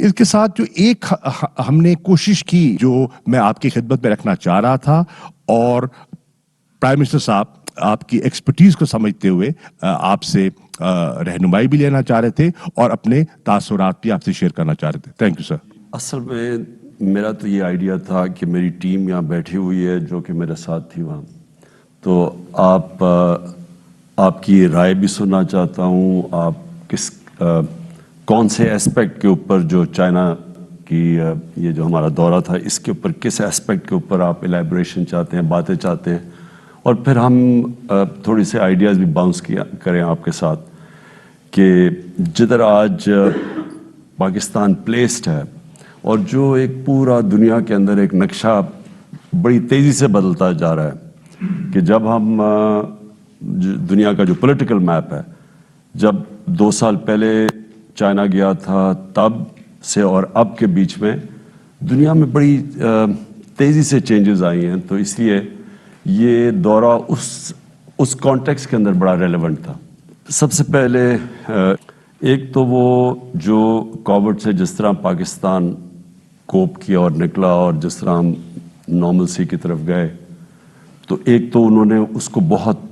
اس کے ساتھ جو ایک ہم نے کوشش کی جو میں آپ کی خدمت میں رکھنا چاہ رہا تھا، اور پرائم منسٹر صاحب آپ کی ایکسپرٹیز کو سمجھتے ہوئے آپ سے رہنمائی بھی لینا چاہ رہے تھے اور اپنے تاثرات بھی آپ سے شیئر کرنا چاہ رہے تھے. Thank you sir. اصل میں میرا تو یہ آئیڈیا تھا کہ میری ٹیم یہاں بیٹھی ہوئی ہے جو کہ میرے ساتھ تھی وہاں، تو آپ کی رائے بھی سننا چاہتا ہوں. آپ کون سے اسپیکٹ کے اوپر جو چائنا کی یہ جو ہمارا دورہ تھا اس کے اوپر کس اسپیکٹ کے اوپر آپ الیبوریشن چاہتے ہیں، باتیں چاہتے ہیں، اور پھر ہم تھوڑی سے آئیڈیاز بھی باؤنس کریں آپ کے ساتھ کہ جدھر آج پاکستان پلیسڈ ہے اور جو ایک پورا دنیا کے اندر ایک نقشہ بڑی تیزی سے بدلتا جا رہا ہے کہ جب ہم دنیا کا جو پولیٹیکل میپ ہے، جب 2 سال پہلے چائنا گیا تھا تب سے اور اب کے بیچ میں دنیا میں بڑی تیزی سے چینجز آئی ہیں، تو اس لیے یہ دورہ اس کانٹیکس کے اندر بڑا ریلیونٹ تھا. سب سے پہلے ایک تو وہ جو کووڈ سے جس طرح پاکستان کوپ کیا اور نکلا اور جس طرح ہم نارملسی کی طرف گئے، تو ایک تو انہوں نے اس کو بہت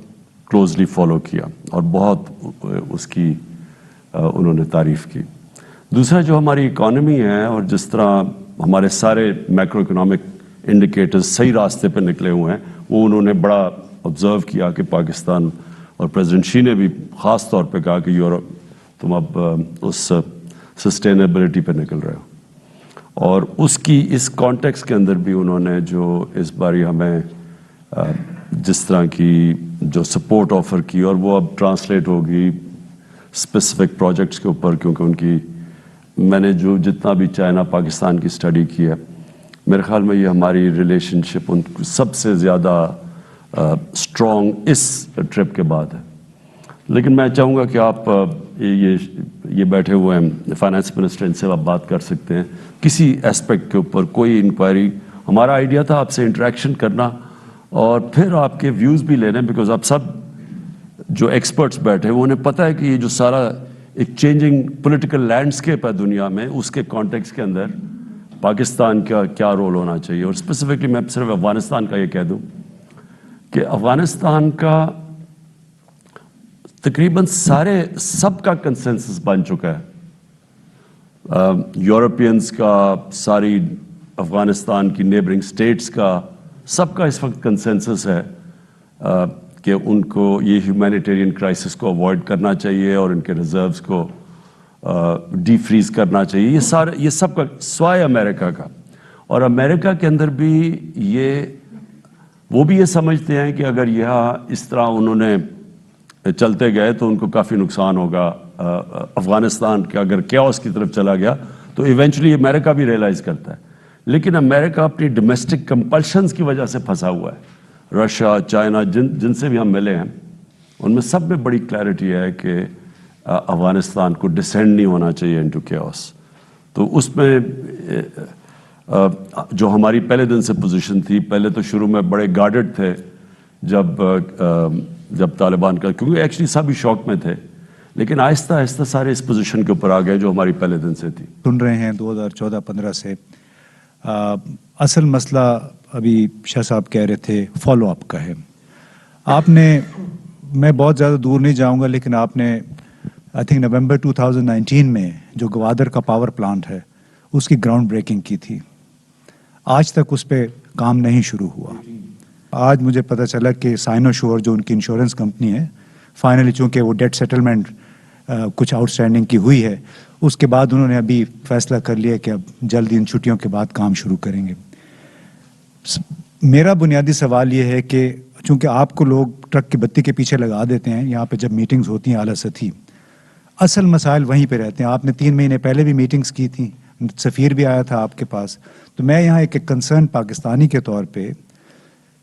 کلوزلی فالو کیا اور بہت اس کی انہوں نے تعریف کی. دوسرا جو ہماری اکانومی ہے اور جس طرح ہمارے سارے میکرو اکنامک انڈیکیٹرز صحیح راستے پہ نکلے ہوئے ہیں، وہ انہوں نے بڑا آبزرو کیا کہ پاکستان، اور پریزیڈنٹ شی نے بھی خاص طور پہ کہا کہ یورپ تم اب اس سسٹینیبلٹی پہ نکل رہے ہو، اور اس کانٹیکس کے اندر بھی انہوں نے جو اس باری ہمیں جس طرح کی جو سپورٹ آفر کی، اور وہ اب ٹرانسلیٹ ہوگی اسپیسیفک پروجیکٹس کے اوپر، کیونکہ میں نے جو جتنا بھی چائنا پاکستان کی اسٹڈی کی ہے، میرے خیال میں یہ ہماری ریلیشن شپ ان سب سے زیادہ اسٹرانگ اس ٹرپ کے بعد ہے. لیکن میں چاہوں گا کہ آپ یہ بیٹھے ہوئے ہیں فائنانس منسٹر، ان سے آپ بات کر سکتے ہیں کسی اسپیکٹ کے اوپر کوئی انکوائری. ہمارا آئیڈیا تھا آپ سے انٹریکشن کرنا اور پھر آپ کے ویوز بھی لینے، بیکاز آپ سب جو ایکسپرٹس بیٹھے ہیں انہیں پتہ ہے کہ یہ جو سارا ایک چینجنگ پولیٹیکل لینڈسکیپ ہے دنیا میں، اس کے کانٹیکس کے اندر پاکستان کا کیا رول ہونا چاہیے. اور اسپیسیفکلی میں صرف افغانستان کا یہ کہہ دوں کہ افغانستان کا تقریباً سب کا کنسنسس بن چکا ہے، یورپینز کا، ساری افغانستان کی نیبرنگ سٹیٹس کا، سب کا اس وقت کنسنسس ہے کہ ان کو یہ ہیومینیٹیرین کرائسس کو اوائڈ کرنا چاہیے اور ان کے ریزروز کو ڈی فریز کرنا چاہیے. یہ سب کا سوائے امریکہ کا. اور امریکہ کے اندر بھی وہ بھی یہ سمجھتے ہیں کہ اگر یہاں اس طرح انہوں نے چلتے گئے تو ان کو کافی نقصان ہوگا. افغانستان کا اگر کیوس کی طرف چلا گیا تو ایونچولی امریکہ بھی ریئلائز کرتا ہے. لیکن امریکہ اپنی ڈومیسٹک کمپلشنز کی وجہ سے پھنسا ہوا ہے. رشیا، چائنا، جن سے بھی ہم ملے ہیں ان میں سب میں بڑی کلیئرٹی ہے کہ افغانستان کو ڈسینڈ نہیں ہونا چاہیے انٹو کیوس. تو اس میں جو ہماری پہلے دن سے پوزیشن تھی، پہلے تو شروع میں بڑے گارڈڈ تھے جب طالبان کا، کیونکہ ایکچولی سب ہی شوق میں تھے، لیکن آہستہ آہستہ سارے اس پوزیشن کے اوپر آ گئے جو ہماری پہلے دن سے تھی. سن رہے ہیں 2014-15 سے اصل مسئلہ ابھی شاہ صاحب کہہ رہے تھے فالو اپ کا ہے. آپ نے، میں بہت زیادہ دور نہیں جاؤں گا، لیکن آپ نے آئی تھنک نومبر 2019 میں جو گوادر کا پاور پلانٹ ہے اس کی گراؤنڈ بریکنگ کی تھی. آج تک اس پہ کام نہیں شروع ہوا. آج مجھے پتہ چلا کہ سائنو شور جو ان کی انشورنس کمپنی ہے، فائنلی چونکہ وہ ڈیٹ سیٹلمنٹ کچھ آؤٹ اسٹینڈنگ کی ہوئی ہے، اس کے بعد انہوں نے ابھی فیصلہ کر لیا کہ اب جلدی ان چھٹیوں کے بعد کام شروع کریں گے. میرا بنیادی سوال یہ ہے کہ چونکہ آپ کو لوگ ٹرک کی بتی کے پیچھے لگا دیتے ہیں یہاں پہ جب میٹنگز ہوتی ہیں اعلیٰ سطحی، اصل مسائل وہیں پہ رہتے ہیں. آپ نے 3 مہینے پہلے بھی میٹنگز کی تھیں، سفیر بھی آیا تھا آپ کے پاس. تو میں یہاں ایک کنسرن پاکستانی کے طور پہ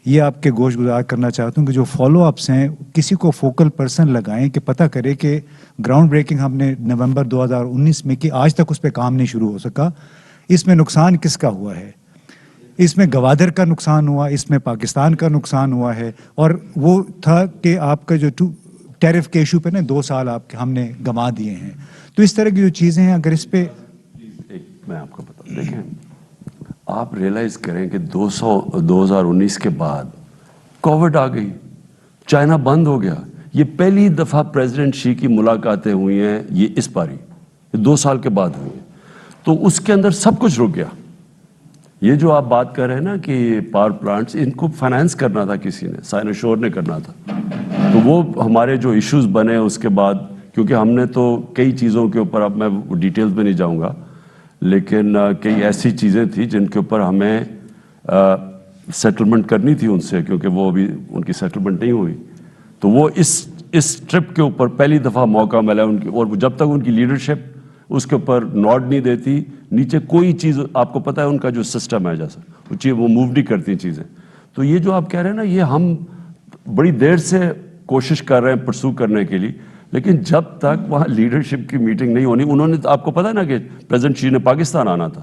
یہ آپ کے گوش گزار کرنا چاہتا ہوں کہ جو فالو اپس ہیں کسی کو فوکل پرسن لگائیں کہ پتہ کرے کہ گراؤنڈ بریکنگ ہم نے نومبر 2019 میں کی، آج تک اس پہ کام نہیں شروع ہو سکا. اس میں نقصان کس کا ہوا ہے؟ اس میں گوادر کا نقصان ہوا، اس میں پاکستان کا نقصان ہوا ہے. اور وہ تھا کہ آپ کا جو ٹیرف کے ایشو پہ نا 2 سال ہم نے گنوا دیے ہیں. تو اس طرح کی جو چیزیں ہیں اگر اس پہ میں آپ کو بتا دیکھیں، آپ ریئلائز کریں کہ 2019 کے بعد کووڈ آ گئی، چائنا بند ہو گیا. یہ پہلی دفعہ پریزیڈنٹ شی کی ملاقاتیں ہوئی ہیں یہ اس باری 2 سال کے بعد ہوئی ہیں، تو اس کے اندر سب کچھ رک گیا. یہ جو آپ بات کر رہے ہیں نا کہ پاور پلانٹس، ان کو فائنانس کرنا تھا کسی نے، سائنوشور نے کرنا تھا. تو وہ ہمارے جو ایشوز بنے اس کے بعد، کیونکہ ہم نے تو کئی چیزوں کے اوپر، اب میں ڈیٹیلز میں نہیں جاؤں گا، لیکن کئی ایسی چیزیں تھیں جن کے اوپر ہمیں سیٹلمنٹ کرنی تھی ان سے، کیونکہ وہ ابھی ان کی سیٹلمنٹ نہیں ہوئی. تو وہ اس ٹرپ کے اوپر پہلی دفعہ موقع ملا ان کی، اور جب تک ان کی لیڈرشپ اس کے اوپر نوٹ نہیں دیتی، نیچے کوئی چیز، آپ کو پتہ ہے ان کا جو سسٹم ہے جیسا وہ موو نہیں کرتی چیزیں. تو یہ جو آپ کہہ رہے ہیں نا، یہ ہم بڑی دیر سے کوشش کر رہے ہیں پرسو کرنے کے لیے، لیکن جب تک وہاں لیڈرشپ کی میٹنگ نہیں ہونی. انہوں نے، آپ کو پتہ ہے نا کہ پریزیڈنٹ شی نے پاکستان آنا تھا،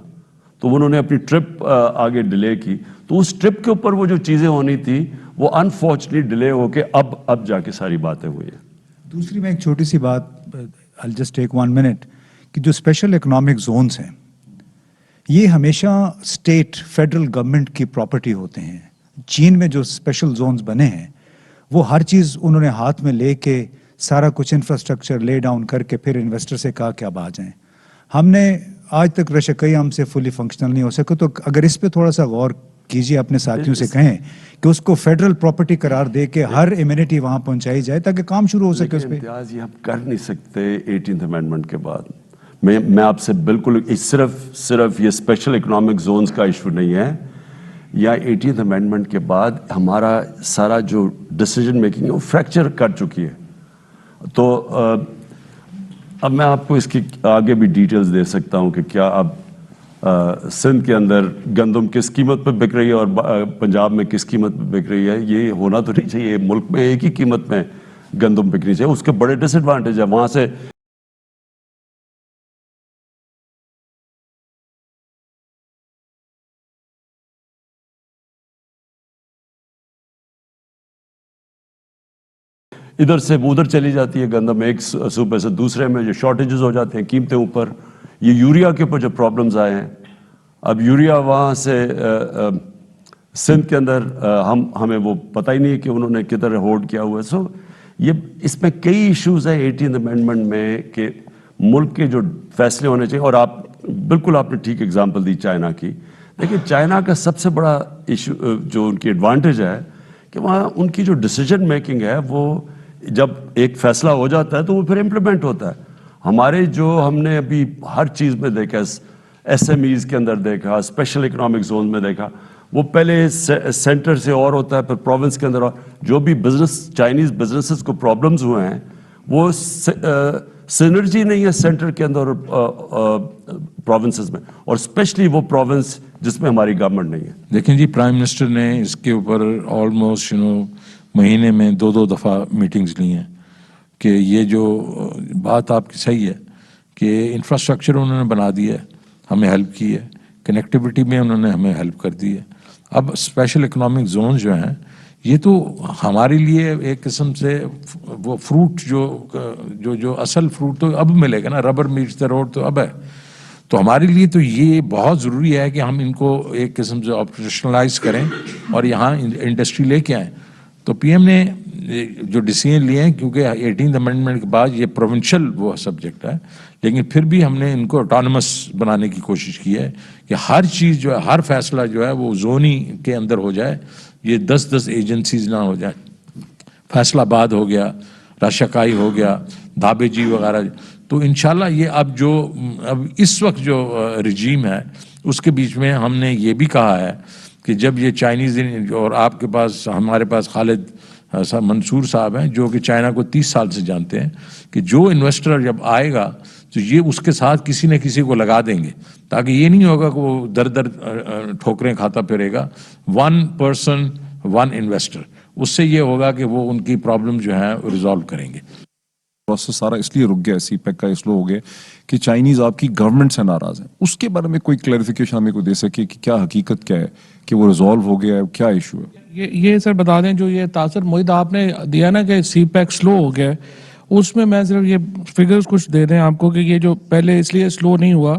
تو انہوں نے اپنی ٹرپ آگے ڈیلے کی. تو اس ٹرپ کے اوپر وہ جو چیزیں ہونی تھی وہ انفارچونیٹلی ڈیلے ہو کے اب جا کے ساری باتیں ہوئی ہیں. دوسری میں ایک چھوٹی سی بات، I'll just take 1 minute، کہ جو اسپیشل اکنامک زونز ہیں یہ ہمیشہ اسٹیٹ فیڈرل گورنمنٹ کی پراپرٹی ہوتے ہیں. چین میں جو اسپیشل زونز بنے ہیں وہ ہر چیز انہوں نے ہاتھ میں لے کے سارا کچھ انفراسٹرکچر لے ڈاؤن کر کے پھر انویسٹر سے کہا کہ اب آ جائیں. ہم نے آج تک رشکئی ہم سے فلی فنکشنل نہیں ہو سکے. تو اگر اس پہ تھوڑا سا غور کیجیے، اپنے ساتھیوں سے کہیں کہ اس کو فیڈرل پراپرٹی قرار دے کے ہر ایمینٹی وہاں پہنچائی جائے تاکہ کام شروع ہو سکے اس پہ. امتیاز یہ ہم کر نہیں سکتے 18th امینڈمنٹ کے بعد. میں آپ سے بالکل، صرف یہ اسپیشل اکنامک زونز کا ایشو نہیں ہے، یا 18th امینڈمنٹ کے بعد ہمارا سارا جو ڈیسیجن میکنگ ہے وہ فریکچر کر چکی ہے. تو اب میں آپ کو اس کی آگے بھی ڈیٹیلز دے سکتا ہوں کہ کیا اب سندھ کے اندر گندم کس قیمت پہ بک رہی ہے اور پنجاب میں کس قیمت پہ بک رہی ہے. یہ ہونا تو نہیں چاہیے، ملک میں ایک ہی قیمت میں گندم بکنی چاہیے. اس کے بڑے ڈس ایڈوانٹیج ہے. وہاں سے ادھر سے ادھر چلی جاتی ہے گندم، ایک صوبے سے دوسرے میں جو شارٹیجز ہو جاتے ہیں قیمتیں اوپر. یہ یوریا کے اوپر جو پرابلمز آئے ہیں، اب یوریا وہاں سے سندھ کے اندر ہمیں وہ پتہ ہی نہیں کہ انہوں نے کدھر ہولڈ کیا ہوا ہے. سو یہ اس میں کئی ایشوز ہیں 18th امینڈمنٹ میں کہ ملک کے جو فیصلے ہونے چاہیے. اور آپ نے ٹھیک اگزامپل دی چائنا کی. لیکن چائنا کا سب سے بڑا ایشو جو ان کی ایڈوانٹیج ہے کہ وہاں ان کی جو ڈیسیجن میکنگ ہے وہ جب ایک فیصلہ ہو جاتا ہے تو وہ پھر امپلیمنٹ ہوتا ہے. ہمارے جو ہم نے ابھی ہر چیز میں دیکھا، ایس ایم ایز کے اندر دیکھا، اسپیشل اکنامک زون میں دیکھا، وہ پہلے سینٹر سے اور ہوتا ہے، پھر پروونس کے اندر. اور جو بھی چائنیز بزنسز کو پرابلمز ہوئے ہیں وہ سینرجی نہیں ہے سینٹر کے اندر اور پروونسز میں، اور اسپیشلی وہ پروونس جس میں ہماری گورنمنٹ نہیں ہے. دیکھیں جی، پرائم منسٹر نے اس کے اوپر آلموسٹ مہینے میں 2 دفعہ میٹنگز لی ہیں کہ یہ جو بات آپ کی صحیح ہے کہ انفراسٹرکچر انہوں نے بنا دیا ہے، ہمیں ہیلپ کی ہے، کنیکٹیوٹی میں انہوں نے ہمیں ہیلپ کر دی ہے. اب اسپیشل اکنامک زون جو ہیں یہ تو ہمارے لیے ایک قسم سے وہ فروٹ جو اصل فروٹ تو اب ملے گا نا، ربر میٹس دا روڈ تو اب ہے. تو ہمارے لیے تو یہ بہت ضروری ہے کہ ہم ان کو ایک قسم سے آپریشنلائز کریں اور یہاں انڈسٹری لے کے آئیں. تو پی ایم نے جو ڈیسیژن لیے ہیں، کیونکہ 18th امینڈمنٹ کے بعد یہ پروونشل وہ سبجیکٹ ہے، لیکن پھر بھی ہم نے ان کو اٹانومس بنانے کی کوشش کی ہے کہ ہر چیز جو ہے، ہر فیصلہ جو ہے وہ زونی کے اندر ہو جائے. یہ 10 ایجنسیز نہ ہو جائیں. فیصل آباد ہو گیا، راشکائی ہو گیا، دھابے جی وغیرہ. تو انشاءاللہ یہ اب اس وقت جو رجیم ہے اس کے بیچ میں ہم نے یہ بھی کہا ہے کہ جب یہ چائنیز، اور آپ کے پاس، ہمارے پاس خالد منصور صاحب ہیں جو کہ چائنا کو 30 سال سے جانتے ہیں، کہ جو انویسٹر جب آئے گا تو یہ اس کے ساتھ کسی نہ کسی کو لگا دیں گے، تاکہ یہ نہیں ہوگا کہ وہ در ٹھوکریں کھاتا پھرے گا. 1 person 1 انویسٹر، اس سے یہ ہوگا کہ وہ ان کی پرابلم جو ہیں ریزالو کریں گے. پروسیس سارا اس لیے رک گیا، سی پیک کا اس لیے ہو گیا کہ چائنیز آپ کی گورنمنٹ سے ناراض ہیں. اس کے بارے میں کوئی کلیریفیکیشن ہمیں کو دے سکے کہ کیا حقیقت کیا ہے، کہ وہ ریزالو ہو گیا ہے، کیا ایشو ہے؟ یہ سر بتا دیں، جو یہ تاثر محیط آپ نے دیا نا کہ سی پیک سلو ہو گیا، اس میں میں صرف یہ فگرز کچھ دے دیں آپ کو کہ یہ جو پہلے اس لیے سلو نہیں ہوا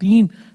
3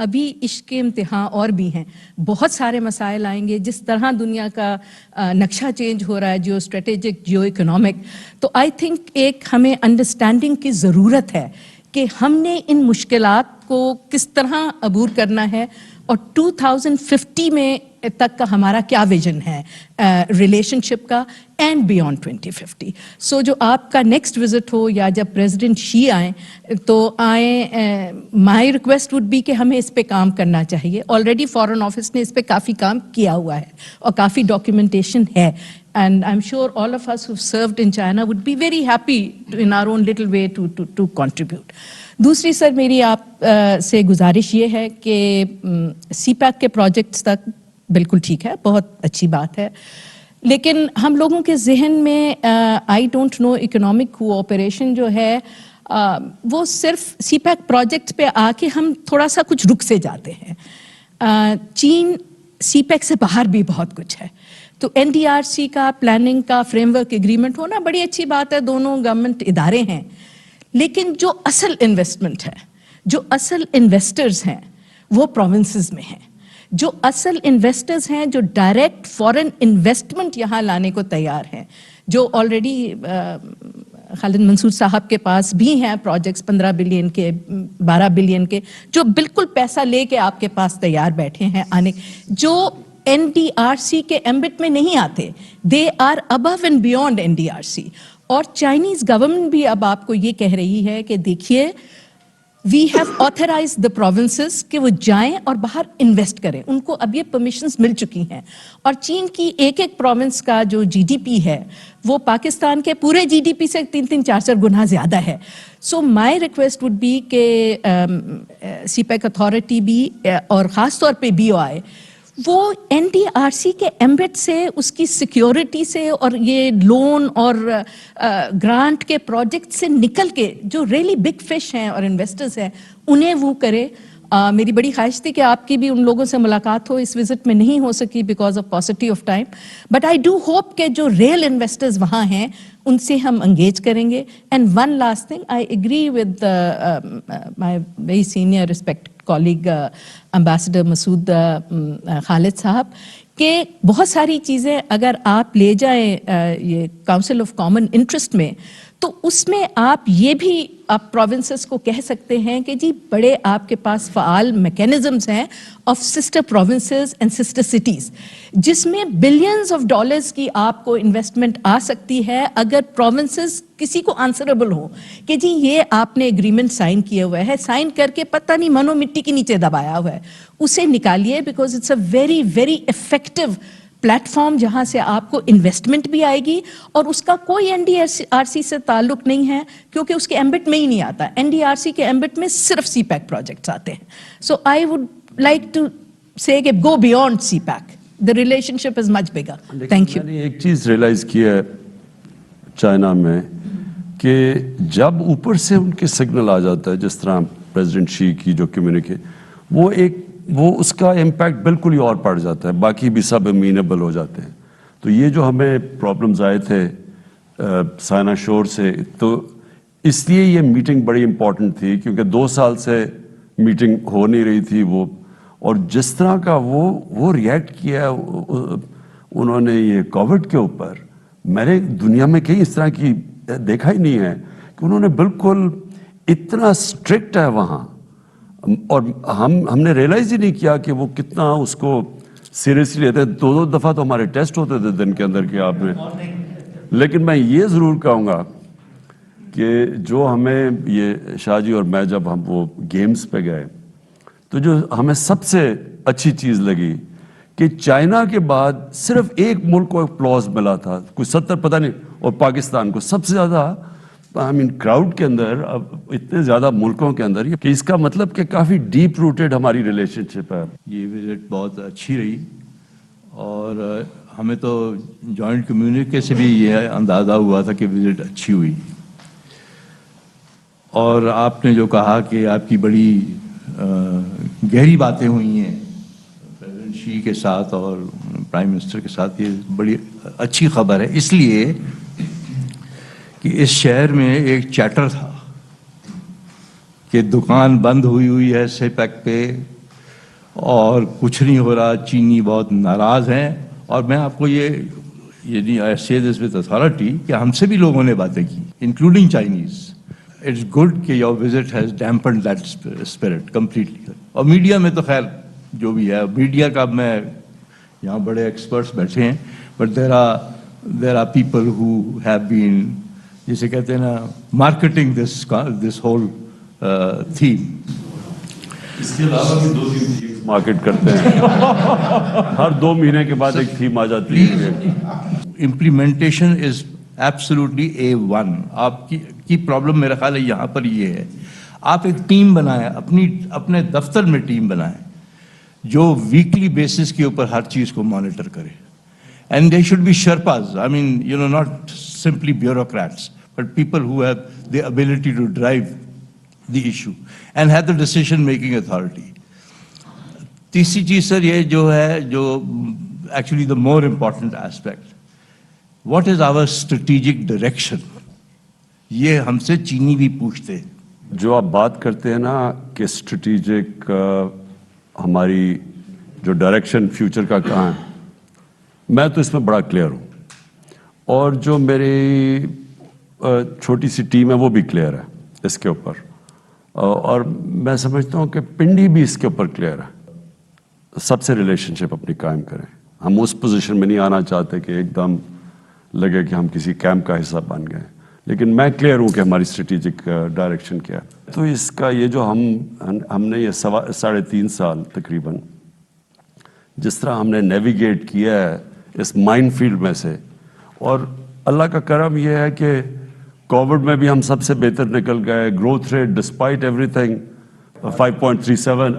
ابھی عشق کے امتحان اور بھی ہیں, بہت سارے مسائل آئیں گے. جس طرح دنیا کا نقشہ چینج ہو رہا ہے, جیو اسٹریٹجک, جیو اکنامک, تو آئی تھنک ایک ہمیں انڈرسٹینڈنگ کی ضرورت ہے کہ ہم نے ان مشکلات کو کس طرح عبور کرنا ہے, اور 2050 میں تک کا ہمارا کیا ویژن ہے ریلیشن شپ کا, اینڈ بیونڈ 2050. سو جو آپ کا نیکسٹ وزٹ ہو یا جب پریزیڈنٹ شی آئیں تو آئیں, مائی ریکویسٹ وڈ بی کہ ہمیں اس پہ کام کرنا چاہیے. آلریڈی فارن آفس نے اس پہ کافی کام کیا ہوا ہے اور کافی ڈاکیومنٹیشن ہے, and I'm sure all of us who've served in China would be very happy in our own little way to contribute. دوسری سر میری آپ سے گزارش یہ ہے کہ سی پیک کے پروجیکٹس تک بالکل ٹھیک ہے, بہت اچھی بات ہے, لیکن ہم لوگوں کے ذہن میں I don't know economic cooperation جو ہے وہ صرف سی پیک پروجیکٹ پہ آ کے ہم تھوڑا سا کچھ رک سے جاتے ہیں. چین سی پیک سے باہر بھی بہت کچھ ہے, تو این ڈی آر سی کا پلاننگ کا فریم ورک ایگریمنٹ ہونا بڑی اچھی بات ہے, دونوں گورنمنٹ ادارے ہیں, لیکن جو اصل انویسٹمنٹ ہے, جو اصل انویسٹرز ہیں وہ پروونسز میں ہیں. جو اصل انویسٹرز ہیں جو ڈائریکٹ فورن انویسٹمنٹ یہاں لانے کو تیار ہیں, جو آلریڈی خالد منصور صاحب کے پاس بھی ہیں پروجیکٹس 15 بلین کے, 12 بلین کے, جو بالکل پیسہ لے کے آپ کے پاس تیار بیٹھے ہیں آنے, جو این ڈی آر سی کے ایمبٹ میں نہیں آتے. They are above and beyond NDRC. اور چائنیز گورنمنٹ بھی اب آپ کو یہ کہہ رہی ہے کہ دیکھیے we have authorized the provinces کہ وہ جائیں اور باہر انویسٹ کریں. ان کو اب یہ پرمیشنز مل چکی ہیں, اور چین کی ایک ایک پروونس کا جو جی ڈی پی ہے وہ پاکستان کے پورے جی ڈی پی سے 3-3, 4-4 گنا زیادہ ہے. سو مائی ریکویسٹ وڈ بی کہ سی پیک اتھارٹی بھی اور خاص طور پہ بی او آئی وہ این ڈی آر سی کے ایمبٹ سے, اس کی سیکیورٹی سے اور یہ لون اور گرانٹ کے پروجیکٹ سے نکل کے جو ریئلی بگ فش ہیں اور انویسٹرز ہیں انہیں وہ کرے. میری بڑی خواہش تھی کہ آپ کی بھی ان لوگوں سے ملاقات ہو, اس وزٹ میں نہیں ہو سکی because of paucity of time, but I do hope کہ جو ریئل انویسٹرز وہاں ہیں ان سے ہم انگیج کریں گے. And one last thing, I agree with my very senior respect colleague ambassador Masood Khalid sahib کہ بہت ساری چیزیں اگر آپ لے جائیں یہ کاؤنسل آف کامن انٹرسٹ میں, تو اس میں آپ یہ بھی آپ پروونسز کو کہہ سکتے ہیں کہ جی بڑے آپ کے پاس فعال میکینزمز ہیں of sister provinces and sister cities, جس میں بلینز آف ڈالرز کی آپ کو انویسٹمنٹ آ سکتی ہے اگر پروونسز کسی کو آنسربل ہو کہ جی یہ آپ نے ایگریمنٹ سائن کیا ہوا ہے, سائن کر کے پتہ نہیں منو مٹی کے نیچے دبایا ہوا ہے, اسے نکالیے, because it's a very very effective platform جہاں سے آپ کو انویسٹمنٹ بھی آئے گی, اور اس کا کوئی این ڈی آر سی سے تعلق نہیں ہے کیونکہ اس کے ایمبٹ میں ہی نہیں آتا. این ڈی آر سی کے ایمبٹ میں صرف سی پیک پروجیکٹس آتے ہیں. So I would like to say کہ go beyond CPEC, the relationship is much bigger. Thank you. میں نے ایک چیز ریئلائز کی ہے چائنا میں کہ جب اوپر سے ان کے سگنل آ جاتا ہے, جس طرح پریزیڈنٹ شی کی جو کمیونیکے, وہ اس کا امپیکٹ بالکل ہی اور پڑ جاتا ہے, باقی بھی سب امینیبل ہو جاتے ہیں. تو یہ جو ہمیں پرابلمز آئے تھے سائنا شور سے, تو اس لیے یہ میٹنگ بڑی امپورٹنٹ تھی کیونکہ 2 سال سے میٹنگ ہو نہیں رہی تھی وہ, اور جس طرح کا وہ ریئیکٹ کیا انہوں نے یہ کووڈ کے اوپر, میں نے دنیا میں کہیں اس طرح کی دیکھا ہی نہیں ہے کہ انہوں نے بالکل اتنا اسٹرکٹ ہے وہاں, اور ہم نے ریئلائز ہی نہیں کیا کہ وہ کتنا اس کو سیریسلی لیتے ہیں. 2 دفعہ تو ہمارے ٹیسٹ ہوتے تھے دن کے اندر کہ آپ نے, لیکن میں یہ ضرور کہوں گا کہ جو ہمیں یہ شاہ جی اور میں جب ہم وہ گیمز پہ گئے تو جو ہمیں سب سے اچھی چیز لگی کہ چائنا کے بعد صرف ایک ملک کو اپلاز ملا تھا, کوئی 70 پتہ نہیں, اور پاکستان کو سب سے زیادہ کراؤڈ کے اندر, اب اتنے زیادہ ملکوں کے اندر, کہ اس کا مطلب کہ کافی ڈیپ روٹیڈ ہماری ریلیشن شپ ہے. یہ وزٹ بہت اچھی رہی, اور ہمیں تو جوائنٹ کمیونٹی سے بھی یہ اندازہ ہوا تھا کہ وزٹ اچھی ہوئی. اور آپ نے جو کہا کہ آپ کی بڑی گہری باتیں ہوئی ہیں پریزیڈنٹ شی کے ساتھ اور پرائم منسٹر کے ساتھ, یہ بڑی اچھی خبر ہے, اس لیے کہ اس شہر میں ایک چیٹر تھا کہ دکان بند ہوئی ہے سی پیک پہ, اور کچھ نہیں ہو رہا, چینی بہت ناراض ہیں. اور میں آپ کو یہ آئی سے دس ود اتھارٹی کہ ہم سے بھی لوگوں نے باتیں کی, انکلوڈنگ چائنیز. اٹس گڈ کہ your visit has dampened that spirit completely. اور میڈیا میں تو خیر جو بھی ہے, میڈیا کا میں یہاں بڑے ایکسپرٹس بیٹھے ہیں, but there are people who have been, جسے کہتے ہیں نا, مارکیٹنگ دس ہول تھیم. اس کے علاوہ بھی 2-3 تھیمز مارکیٹ کرتے ہیں. ہر 2 مہینے کے بعد ایک تھیم آ جاتی ہے. Implementation is absolutely A1. آپ کی پرابلم میرا خیال ہے یہاں پر یہ ہے, آپ ایک ٹیم بنائیں, اپنے دفتر میں ٹیم بنائیں جو ویکلی بیسس کے اوپر ہر چیز کو مانیٹر کرے. And they should be sherpas, I mean you know, not simply bureaucrats, but people who have the ability to drive the issue and have the decision making authority. تیسری چیز سر یہ جو ہے, جو actually the more important aspect, what is our strategic direction? یہ ہم سے چینی بھی پوچھتے ہیں. جو آپ بات کرتے ہیں نا کہ اسٹریٹجک ہماری جو ڈائریکشن فیوچر کا کہاں ہے, میں تو اس میں بڑا کلیئر ہوں, اور جو میری چھوٹی سی ٹیم ہے وہ بھی کلیئر ہے اس کے اوپر, اور میں سمجھتا ہوں کہ پنڈی بھی اس کے اوپر کلیئر ہے. سب سے ریلیشن شپ اپنی قائم کریں. ہم اس پوزیشن میں نہیں آنا چاہتے کہ ایک دم لگے کہ ہم کسی کیمپ کا حصہ بن گئے, لیکن میں کلیئر ہوں کہ ہماری اسٹریٹجک ڈائریکشن کیا ہے. تو اس کا یہ جو ہم نے یہ 3.5 سال تقریباً جس طرح ہم نے نیویگیٹ کیا ہے اس مائن فیلڈ میں سے, اور اللہ کا کرم یہ ہے کہ کووڈ میں بھی ہم سب سے بہتر نکل گئے. Growth rate despite everything 5.37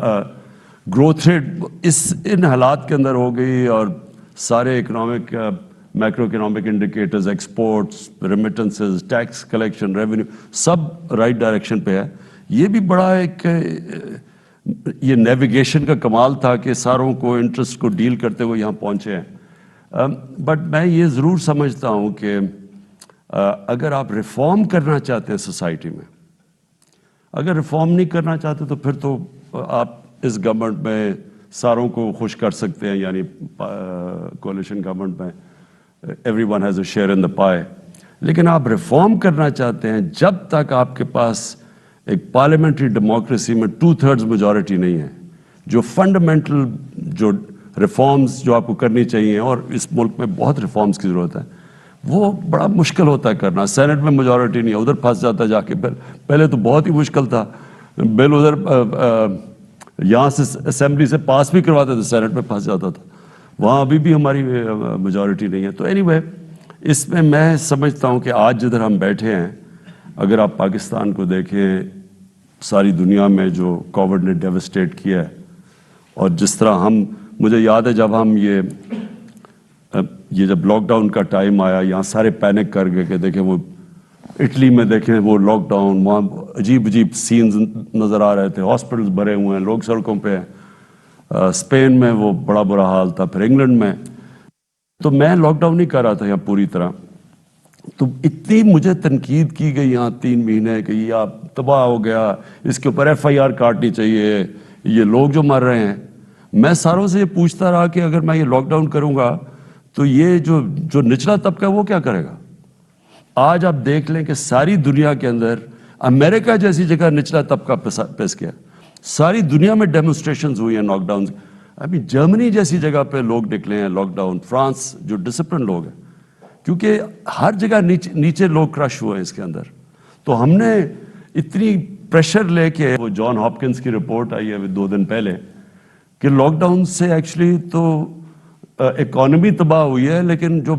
growth rate ان حالات کے اندر ہو گئی, اور سارے economic macro economic indicators, exports, remittances, tax collection, revenue, سب رائٹ ڈائریکشن پہ ہے. یہ بھی بڑا ایک یہ نیویگیشن کا کمال تھا کہ ساروں کو انٹرسٹ کو ڈیل کرتے ہوئے یہاں پہنچے ہیں. بٹ میں یہ ضرور سمجھتا ہوں کہ اگر آپ ریفارم کرنا چاہتے ہیں سوسائٹی میں, اگر ریفارم نہیں کرنا چاہتے تو پھر تو آپ اس گورنمنٹ میں ساروں کو خوش کر سکتے ہیں, یعنی کولیشن گورنمنٹ میں everyone has a share in the pie. لیکن آپ ریفارم کرنا چاہتے ہیں جب تک آپ کے پاس ایک پارلیمنٹری ڈیموکریسی میں 2/3 میجورٹی نہیں ہے, جو فنڈامنٹل جو ریفارمز جو آپ کو کرنی چاہیے, اور اس ملک میں بہت ریفارمز کی ضرورت ہے, وہ بڑا مشکل ہوتا ہے کرنا. سینٹ میں میجورٹی نہیں ہے, ادھر پھنس جاتا ہے جا کے. پہلے تو بہت ہی مشکل تھا, بل ادھر یہاں سے اسمبلی سے پاس بھی کرواتے تھے, سینٹ میں پھنس جاتا تھا. وہاں ابھی بھی ہماری میجورٹی نہیں ہے. تو اینی وے اس میں سمجھتا ہوں کہ آج جدھر ہم بیٹھے ہیں, اگر آپ پاکستان کو دیکھیں, ساری دنیا میں جو کووڈ نے ڈیوسٹیٹ کیا ہے, اور جس طرح مجھے یاد ہے جب ہم یہ جب لاک ڈاؤن کا ٹائم آیا, یہاں سارے پینک کر گئے کہ دیکھیں وہ اٹلی میں دیکھیں وہ لاک ڈاؤن, وہاں عجیب سینز نظر آ رہے تھے, ہاسپٹلز بھرے ہوئے ہیں, لوگ سڑکوں پہ ہیں. اسپین میں وہ بڑا برا حال تھا, پھر انگلینڈ میں. تو میں لاک ڈاؤن نہیں کر رہا تھا یہاں پوری طرح, تو اتنی مجھے تنقید کی گئی یہاں 3 مہینے کہ یہ آپ تباہ ہو گیا, اس کے اوپر FIR کاٹنی چاہیے, یہ لوگ جو مر رہے ہیں. میں ساروں سے یہ پوچھتا رہا کہ اگر میں یہ لاک ڈاؤن کروں گا تو یہ جو نچلا طبقہ ہے وہ کیا کرے گا. آج آپ دیکھ لیں کہ ساری دنیا کے اندر امریکہ جیسی جگہ نچلا طبقہ پس گیا, ساری دنیا میں ڈیمونسٹریشنز ہوئی ہیں لاک ڈاؤن. ابھی جرمنی جیسی جگہ پہ لوگ نکلے ہیں لاک ڈاؤن, فرانس جو ڈسپلن لوگ ہیں, کیونکہ ہر جگہ نیچے لوگ کرش ہوئے ہیں اس کے اندر. تو ہم نے اتنی پریشر لے کے, وہ جان ہاپکنس کی رپورٹ آئی ہے 2 دن پہلے کہ لاک ڈاؤن سے ایکچولی تو اکانومی تباہ ہوئی ہے, لیکن جو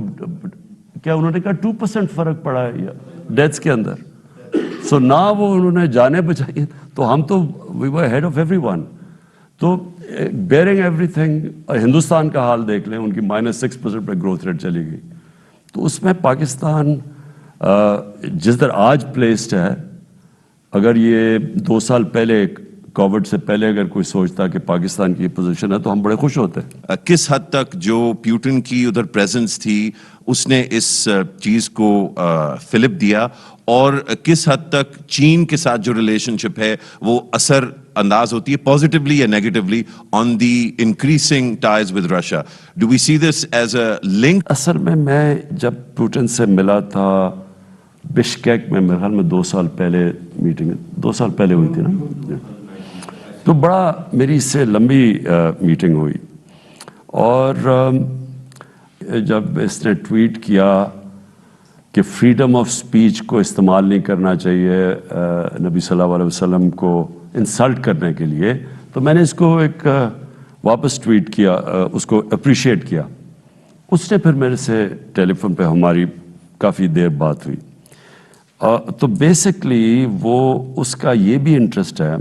کیا انہوں نے کہا 2% فرق پڑا ہے ڈیتھس کے اندر. سو نہ وہ انہوں نے جانیں بچائی, تو ہم تو وی ور ہیڈ آف ایوری ون. تو بیئرنگ ایوری تھنگ, ہندوستان کا حال دیکھ لیں, ان کی -6% پہ گروتھ ریٹ چلی گئی. تو اس میں پاکستان جس طرح آج پلیسڈ ہے, اگر یہ 2 سال پہلے کووڈ سے پہلے اگر کوئی سوچتا کہ پاکستان کی پوزیشن ہے تو ہم بڑے خوش ہوتے. کس حد تک جو پیوٹن کی ادھر پریزنس تھی اس نے اس چیز کو فلپ دیا, اور کس حد تک چین کے ساتھ جو ریلیشن شپ ہے وہ اثر انداز ہوتی ہے پازیٹیولی یا negatively on the increasing ties with Russia? Do we see this as a link? اصل میں جب پوٹن سے ملا تھا بشکیک میں, میرے خیال میں 2 سال پہلے میٹنگ 2 سال پہلے ہوئی تھی نا, تو بڑا میری اس سے لمبی میٹنگ ہوئی, اور جب اس نے ٹویٹ کیا کہ فریڈم آف سپیچ کو استعمال نہیں کرنا چاہیے نبی صلی اللہ علیہ وسلم کو انسلٹ کرنے کے لیے, تو میں نے اس کو ایک واپس ٹویٹ کیا, اس کو اپریشیٹ کیا. اس نے پھر میرے سے ٹیلی فون پہ ہماری کافی دیر بات ہوئی, تو بیسکلی وہ اس کا یہ بھی انٹرسٹ ہے,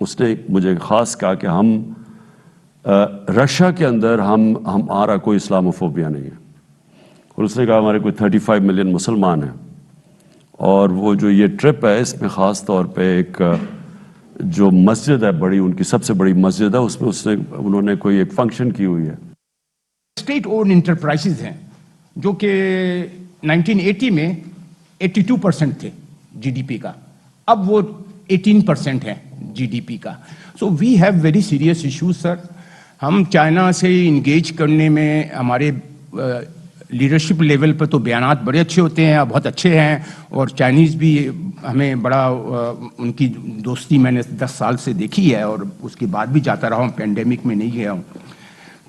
اس نے مجھے خاص کہا کہ ہم رشیا کے اندر ہمارا کوئی اسلاموفوبیا نہیں ہے, اور اس نے کہا ہمارے کوئی 35 ملین مسلمان ہیں, اور وہ جو یہ ٹرپ ہے اس میں خاص طور پہ ایک جو مسجد ہے بڑی, ان کی سب سے بڑی مسجد ہے, اس میں انہوں نے کوئی ایک فنکشن کی ہوئی ہے. اسٹیٹ اونڈ انٹرپرائزز ہیں جو کہ 1980 میں 82% تھے جی ڈی پی کا, اب وہ 18% ہے جی ڈی پی کا. So we have very serious issues sir. ہم چائنا سے انگیج کرنے میں ہمارے لیڈرشپ لیول پہ تو بیانات بڑے اچھے ہوتے ہیں, بہت اچھے ہیں, اور چائنیز بھی ہمیں بڑا ان کی دوستی میں نے 10 سال سے دیکھی ہے, اور اس کے بعد بھی جاتا رہا ہوں, پینڈیمک میں نہیں گیا ہوں.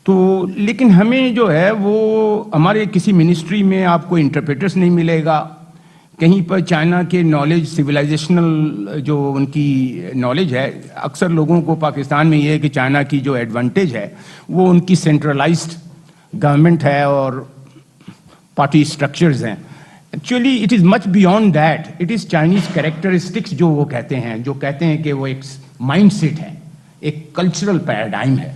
تو لیکن ہمیں جو ہے وہ ہمارے کسی منسٹری میں آپ کو انٹرپریٹرس نہیں ملے گا, کہیں پر چائنا کے نالج سویلائزیشنل جو ان کی نالج ہے, اکثر لوگوں کو پاکستان میں یہ ہے کہ چائنا کی جو ایڈوانٹیج ہے وہ ان کی سینٹرلائزڈ گورنمنٹ ہے اور پارٹی اسٹرکچرز ہیں. Actually it is much beyond that, it is Chinese characteristics جو وہ کہتے ہیں کہ وہ ایک مائنڈ سیٹ ہے, ایک کلچرل پیراڈائم ہے.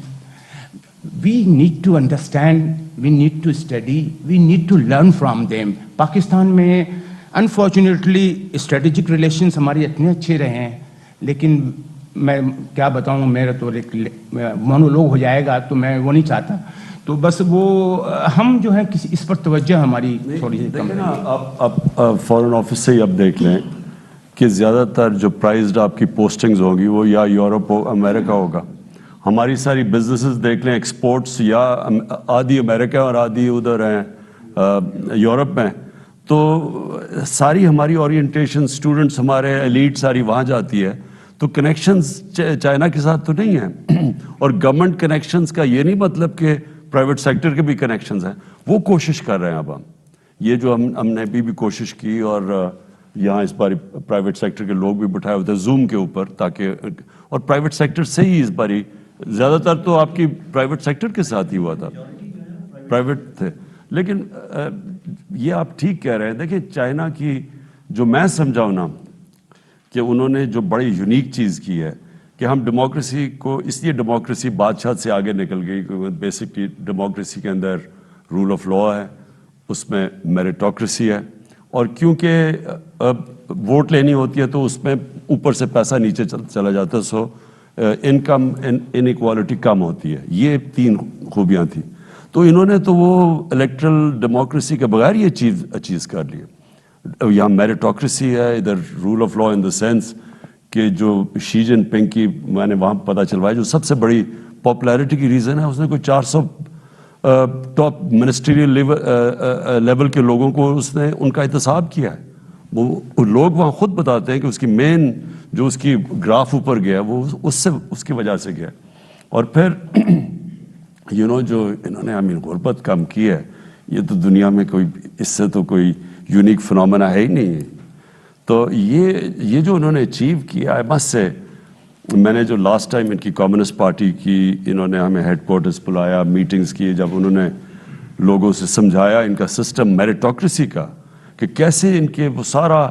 We need to understand, we need to study, we need to learn from them. Pakistan میں انفارچونیٹلی اسٹریٹجک ریلیشنس ہمارے اتنے اچھے رہے ہیں, لیکن میں کیا بتاؤں, میرا تو ایک مونولوگ ہو جائے گا, تو میں وہ نہیں چاہتا. تو بس وہ ہم جو ہے اس پر توجہ ہماری تھوڑی سی کم ہے. آپ فارن آفس سے ہی اب دیکھ لیں کہ زیادہ تر جو پرائزڈ آپ کی پوسٹنگز ہوں گی وہ یا یورپ ہو امریکہ ہوگا. ہماری ساری بزنسز دیکھ لیں, ایکسپورٹس یا آدھی امریکہ اور آدھی ادھر ہیں یورپ میں, تو ساری ہماری اورینٹیشن اسٹوڈنٹس ہمارے ایلیٹ ساری وہاں جاتی ہے. تو کنیکشنز چائنا کے ساتھ تو نہیں ہیں, اور گورنمنٹ کنیکشنز کا یہ نہیں مطلب کہ پرائیویٹ سیکٹر کے بھی کنیکشنز ہیں, وہ کوشش کر رہے ہیں. اب ہم یہ جو ہم نے ابھی بھی کوشش کی, اور یہاں اس باری پرائیویٹ سیکٹر کے لوگ بھی بٹھائے ہوتے ہیں زوم کے اوپر, تاکہ اور پرائیویٹ سیکٹر سے ہی اس باری زیادہ تر تو آپ کی پرائیویٹ سیکٹر کے ساتھ ہی ہوا تھا, پرائیویٹ تھے. لیکن یہ آپ ٹھیک کہہ رہے ہیں. دیکھیں چائنا کی جو میں سمجھاؤں نا کہ انہوں نے جو بڑی یونیک چیز کی ہے کہ ہم ڈیموکریسی کو, اس لیے ڈیموکریسی بادشاہ سے آگے نکل گئی کیونکہ بیسکلی ڈیموکریسی کے اندر رول آف لا ہے, اس میں میریٹوکریسی ہے, اور کیونکہ ووٹ لینی ہوتی ہے تو اس میں اوپر سے پیسہ نیچے چلا جاتا ہے, سو انکم انیکوالٹی کم ہوتی ہے. یہ 3 خوبیاں تھیں. تو انہوں نے تو وہ الیکٹرل ڈیموکریسی کے بغیر یہ چیز اچیز کر لی. یہاں میریٹوکریسی ہے, ادھر rule of law in the sense کہ جو شی جن پنگ کی میں نے وہاں پتہ چلوایا جو سب سے بڑی پاپولیرٹی کی ریزن ہے, اس نے کوئی 400 ٹاپ منسٹریل لیول کے لوگوں کو اس نے ان کا احتساب کیا ہے. وہ لوگ وہاں خود بتاتے ہیں کہ اس کی مین جو اس کی گراف اوپر گیا وہ اس کی وجہ سے گیا. اور پھر جو انہوں نے غربت کم کی ہے, یہ تو دنیا میں کوئی اس سے تو کوئی یونیک فنومینا ہے ہی نہیں. تو یہ جو انہوں نے اچیو کیا ہے, بس سے میں نے جو لاسٹ ٹائم ان کی کمیونسٹ پارٹی کی انہوں نے ہمیں ہیڈ کوارٹرز بلایا, میٹنگز کی, جب انہوں نے لوگوں سے سمجھایا ان کا سسٹم میریٹوکریسی کا کہ کیسے ان کے وہ سارا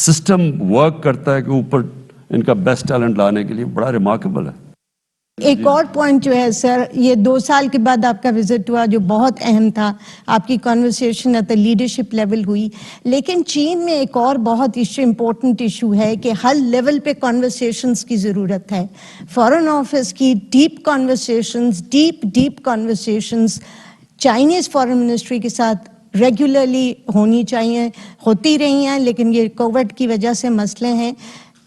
سسٹم ورک کرتا ہے کہ اوپر ان کا بیسٹ ٹیلنٹ لانے کے لیے, بڑا ریمارکیبل ہے. ایک اور پوائنٹ جو ہے سر، یہ 2 سال کے بعد آپ کا وزٹ ہوا جو بہت اہم تھا، آپ کی کنورسیشن ایٹ لیڈرشپ لیول ہوئی، لیکن چین میں ایک اور بہت امپورٹنٹ ایشو ہے کہ ہر لیول پہ کنورسیشنز کی ضرورت ہے. فارن آفس کی deep conversations Chinese foreign ministry کے ساتھ ریگولرلی ہونی چاہیے، ہوتی رہی ہیں، لیکن یہ کووڈ کی وجہ سے مسئلے ہیں.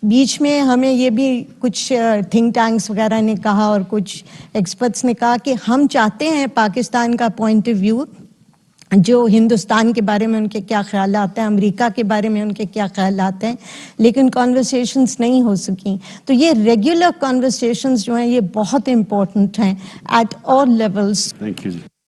بیچ میں ہمیں یہ بھی کچھ تھنک ٹینکس وغیرہ نے کہا اور کچھ ایکسپرٹس نے کہا کہ ہم چاہتے ہیں پاکستان کا پوائنٹ آف ویو، جو ہندوستان کے بارے میں ان کے کیا خیالات ہیں، امریکہ کے بارے میں ان کے کیا خیالات ہیں، لیکن کانورسیشنز نہیں ہو سکیں. تو یہ ریگولر کانورسیشنز جو ہیں یہ بہت امپورٹنٹ ہیں at all levels. Thank you G.